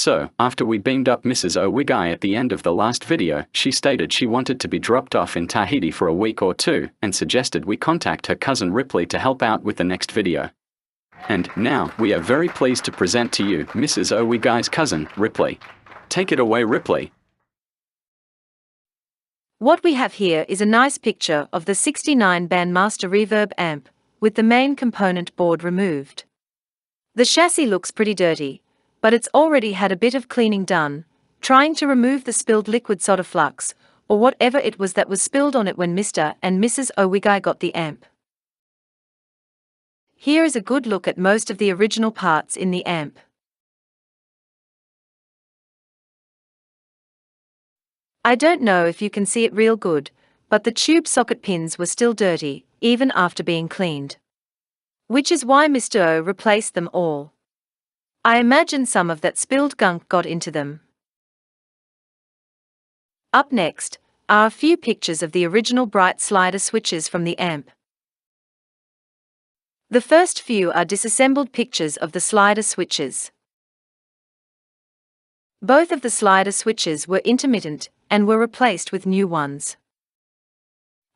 So, after we beamed up Mrs. Owegi at the end of the last video, she stated she wanted to be dropped off in Tahiti for a week or two, and suggested we contact her cousin Ripley to help out with the next video. And now, we are very pleased to present to you Mrs. Owegi's cousin, Ripley. Take it away, Ripley. What we have here is a nice picture of the 69 Bandmaster Reverb amp, with the main component board removed. The chassis looks pretty dirty, but it's already had a bit of cleaning done, trying to remove the spilled liquid solder flux, or whatever it was that was spilled on it when Mr. and Mrs. Owegi got the amp. Here is a good look at most of the original parts in the amp. I don't know if you can see it real good, but the tube socket pins were still dirty, even after being cleaned. Which is why Mr. O replaced them all. I imagine some of that spilled gunk got into them. Up next are a few pictures of the original bright slider switches from the amp. The first few are disassembled pictures of the slider switches. Both of the slider switches were intermittent and were replaced with new ones.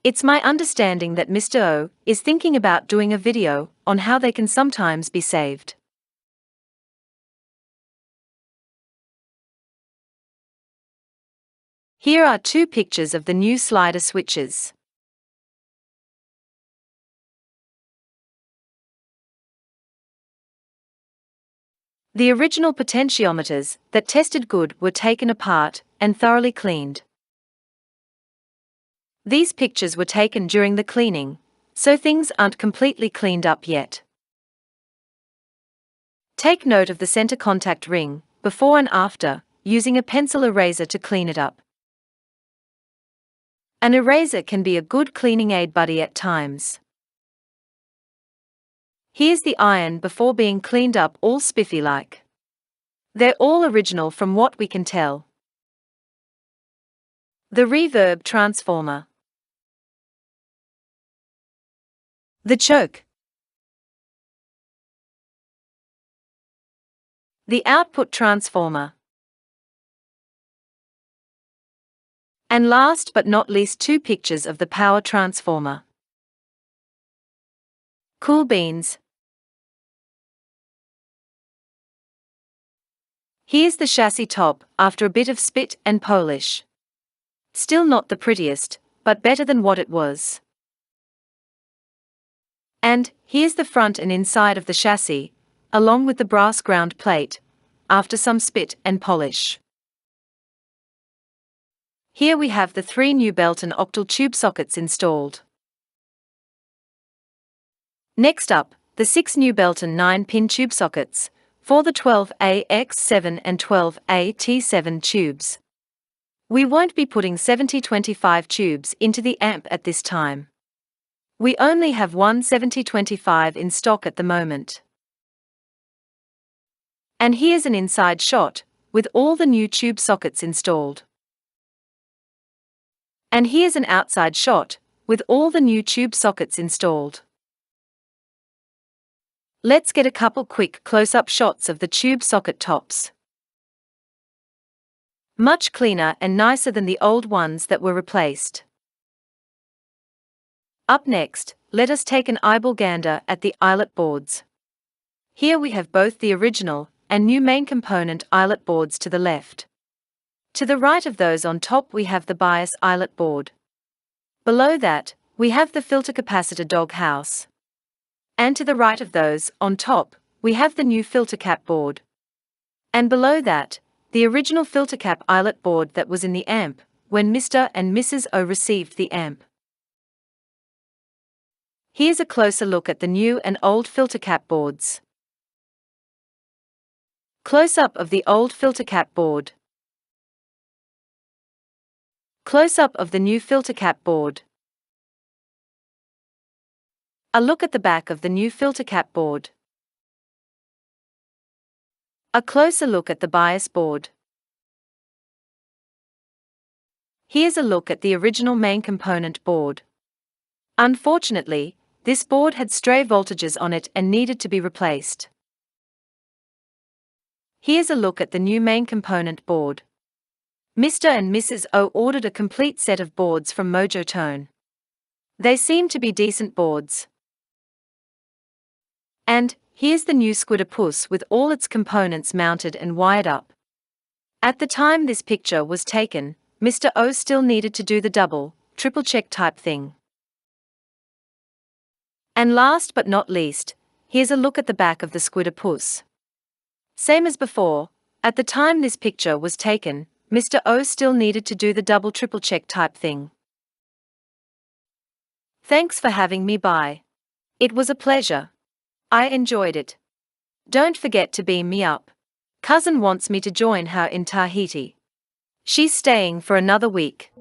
It's my understanding that Mr. O is thinking about doing a video on how they can sometimes be saved. Here are two pictures of the new slider switches. The original potentiometers that tested good were taken apart and thoroughly cleaned. These pictures were taken during the cleaning, so things aren't completely cleaned up yet. Take note of the center contact ring, before and after, using a pencil eraser to clean it up. An eraser can be a good cleaning aid buddy at times. Here's the iron before being cleaned up, all spiffy-like. They're all original from what we can tell. The reverb transformer. The choke. The output transformer. And last but not least, two pictures of the power transformer. Cool beans. Here's the chassis top after a bit of spit and polish. Still not the prettiest, but better than what it was. And here's the front and inside of the chassis, along with the brass ground plate, after some spit and polish. Here we have the 3 new belt and octal tube sockets installed. Next up, the 6 new belt and 9-pin tube sockets, for the 12AX7 and 12AT7 tubes. We won't be putting 7025 tubes into the amp at this time. We only have one 7025 in stock at the moment. And here's an inside shot, with all the new tube sockets installed. And here's an outside shot, with all the new tube sockets installed. Let's get a couple quick close-up shots of the tube socket tops. Much cleaner and nicer than the old ones that were replaced. Up next, let us take an eyeball gander at the eyelet boards. Here we have both the original and new main component eyelet boards to the left. To the right of those on top we have the bias eyelet board. Below that, we have the filter capacitor doghouse. And to the right of those on top, we have the new filter cap board. And below that, the original filter cap eyelet board that was in the amp when Mr. and Mrs. O received the amp. Here's a closer look at the new and old filter cap boards. Close-up of the old filter cap board. Close-up of the new filter cap board. A look at the back of the new filter cap board. A closer look at the bias board. Here's a look at the original main component board. Unfortunately, this board had stray voltages on it and needed to be replaced. Here's a look at the new main component board. Mr. and Mrs. O ordered a complete set of boards from Mojo Tone. They seem to be decent boards. And here's the new Squidopus with all its components mounted and wired up. At the time this picture was taken, Mr. O still needed to do the double, triple check type thing. And last but not least, here's a look at the back of the Squidopus. Same as before, at the time this picture was taken, Mr. O still needed to do the double triple check type thing. Thanks for having me by. It was a pleasure. I enjoyed it. Don't forget to beam me up. Cousin wants me to join her in Tahiti. She's staying for another week.